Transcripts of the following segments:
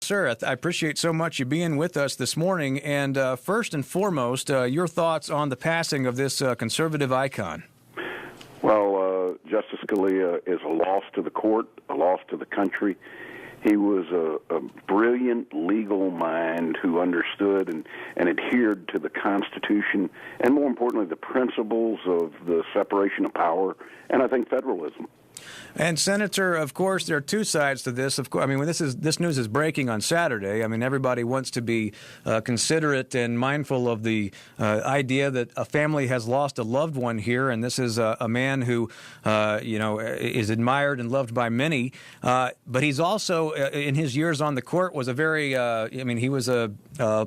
Sir, I appreciate so much you being with us this morning. And first and foremost, your thoughts on the passing of this conservative icon. Well, Justice Scalia is a loss to the court, a loss to the country. He was a brilliant legal mind who understood and adhered to the Constitution and, more importantly, the principles of the separation of power and, I think, federalism. And Senator, of course, there are two sides to this. Of course, I mean, when this news is breaking on Saturday, I mean, everybody wants to be considerate and mindful of the idea that a family has lost a loved one here, and this is a man who, is admired and loved by many. But he's also, in his years on the court, was a very, he was a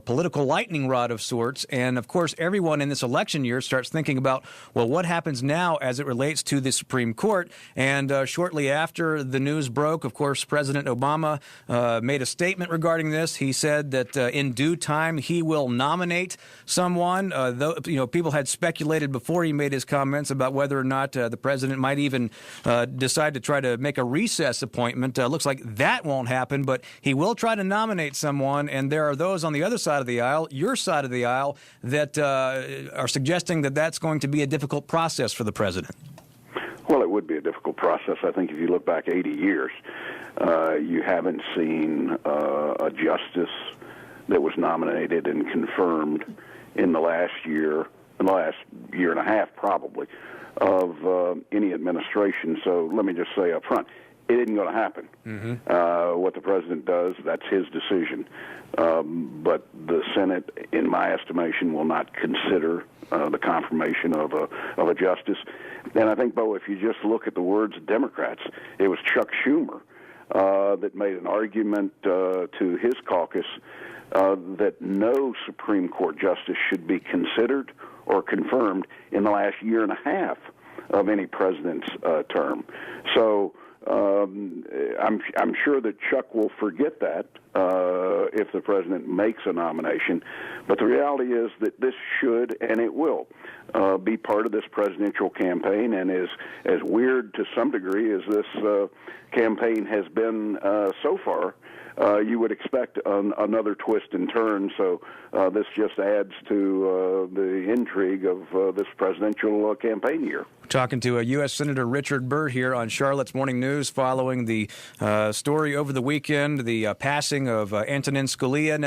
political lightning rod of sorts. And of course, everyone in this election year starts thinking about, well, what happens now as it relates to the Supreme Court? And shortly after the news broke, of course, President Obama made a statement regarding this. He said that in due time he will nominate someone. People had speculated before he made his comments about whether or not the president might even decide to try to make a recess appointment. Looks like that won't happen, but he will try to nominate someone. And there are those on the other side of the aisle, your side of the aisle, that are suggesting that that's going to be a difficult process for the president. Well, it would be a difficult process. I think if you look back 80 years, you haven't seen a justice that was nominated and confirmed in the last year and a half probably, of any administration. So let me just say up front, it isn't going to happen. Mm-hmm. What the president does, that's his decision. But the Senate, in my estimation, will not consider the confirmation of a justice. And I think, Bo, if you just look at the words of Democrats, it was Chuck Schumer that made an argument to his caucus that no Supreme Court justice should be considered or confirmed in the last year and a half of any president's term. So I'm sure that Chuck will forget that if the president makes a nomination. But the reality is that this should, and it will, be part of this presidential campaign. And as weird to some degree as this campaign has been so far, you would expect another twist and turn. So this just adds to the intrigue of this presidential campaign year. Talking to U.S. Senator Richard Burr here on Charlotte's Morning News following the story over the weekend, the passing of Antonin Scalia. Now,